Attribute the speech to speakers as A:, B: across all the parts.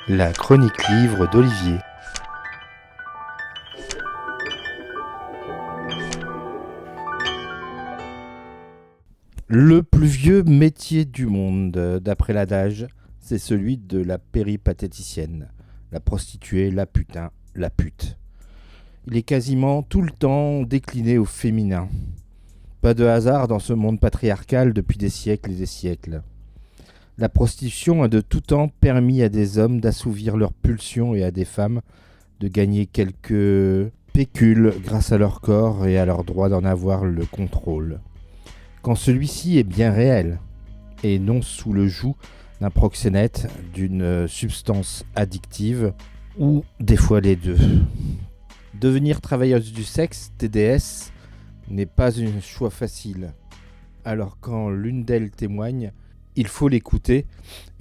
A: La chronique livre d'Olivier. Le plus vieux métier du monde, d'après l'adage, c'est celui de la péripatéticienne, la prostituée, la putain, la pute. Il est quasiment tout le temps décliné au féminin. Pas de hasard dans ce monde patriarcal depuis des siècles et des siècles. La prostitution a de tout temps permis à des hommes d'assouvir leurs pulsions et à des femmes de gagner quelques pécules grâce à leur corps et à leur droit d'en avoir le contrôle. Quand celui-ci est bien réel et non sous le joug d'un proxénète, d'une substance addictive ou des fois les deux. Devenir travailleuse du sexe, TDS, n'est pas un choix facile. Alors quand l'une d'elles témoigne, il faut l'écouter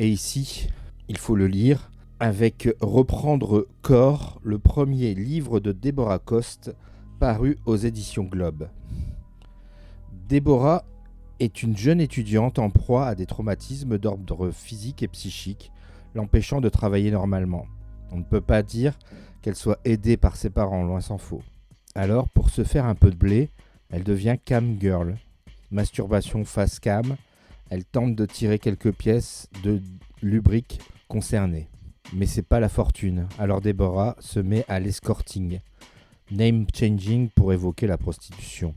A: et ici, il faut le lire avec Reprendre corps, le premier livre de Deborah Coste paru aux éditions Globe. Deborah est une jeune étudiante en proie à des traumatismes d'ordre physique et psychique, l'empêchant de travailler normalement. On ne peut pas dire qu'elle soit aidée par ses parents, loin s'en faut. Alors, pour se faire un peu de blé, elle devient cam girl. Masturbation face cam, elle tente de tirer quelques pièces de lubrique concernées. Mais c'est pas la fortune, alors Deborah se met à l'escorting, name changing pour évoquer la prostitution.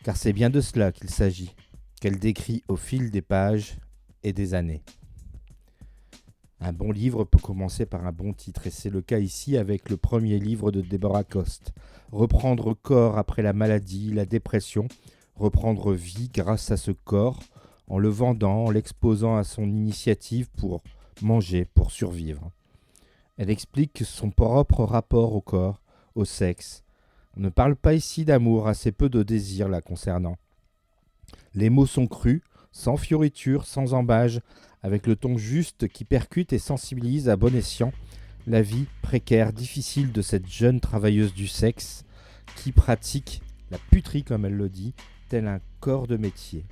A: Car c'est bien de cela qu'il s'agit, qu'elle décrit au fil des pages et des années. Un bon livre peut commencer par un bon titre, et c'est le cas ici avec le premier livre de Deborah Coste. Reprendre corps après la maladie, la dépression, reprendre vie grâce à ce corps, en le vendant, en l'exposant à son initiative pour manger, pour survivre. Elle explique son propre rapport au corps, au sexe. On ne parle pas ici d'amour, assez peu de désir la concernant. Les mots sont crus, sans fioritures, sans embâge, avec le ton juste qui percute et sensibilise à bon escient la vie précaire, difficile de cette jeune travailleuse du sexe qui pratique la puterie, comme elle le dit, tel un corps de métier.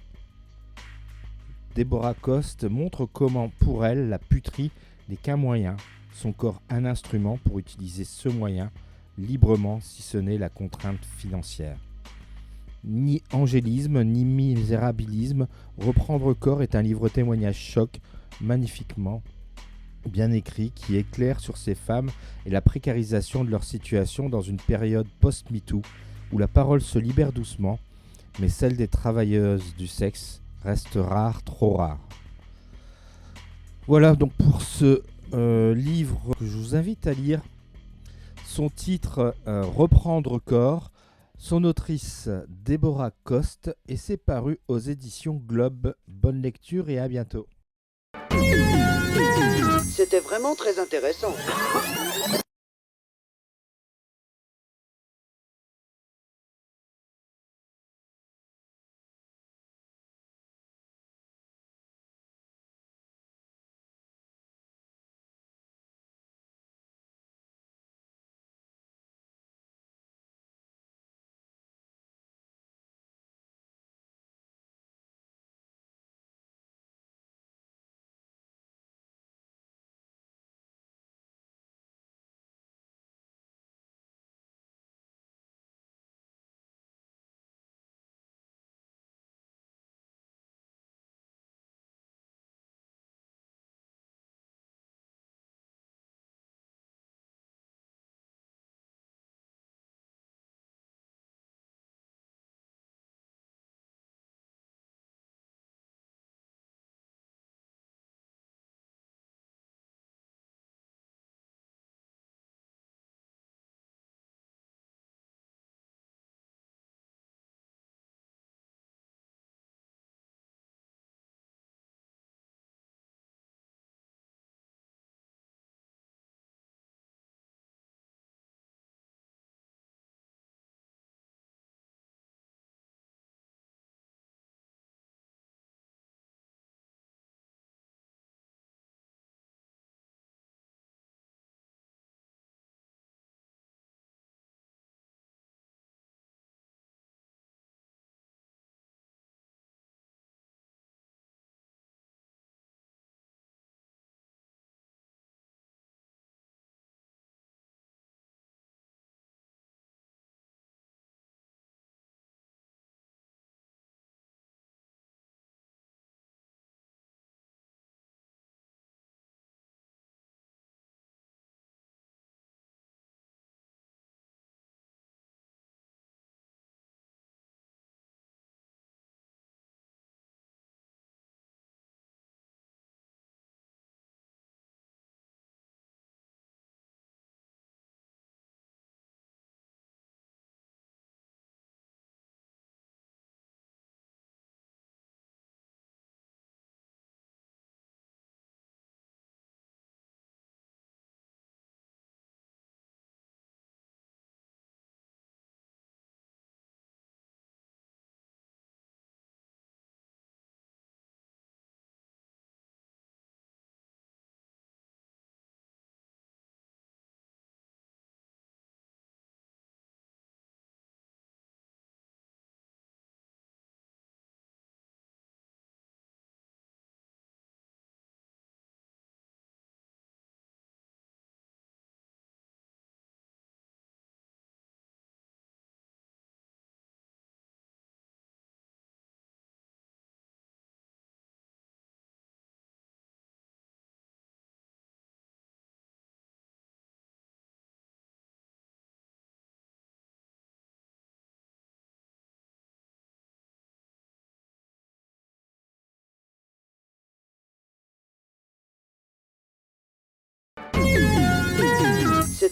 A: Deborah Coste montre comment, pour elle, la puterie n'est qu'un moyen, son corps un instrument pour utiliser ce moyen librement, si ce n'est la contrainte financière. Ni angélisme, ni misérabilisme, Reprendre corps est un livre témoignage choc, magnifiquement bien écrit, qui éclaire sur ces femmes et la précarisation de leur situation dans une période post-MeToo, où la parole se libère doucement, mais celle des travailleuses du sexe reste rare, trop rare. Voilà donc pour ce livre que je vous invite à lire. Son titre, Reprendre corps. Son autrice, Deborah Coste, et c'est paru aux éditions Globe. Bonne lecture et à bientôt.
B: C'était vraiment très intéressant.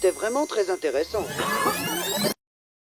B: C'était vraiment très intéressant.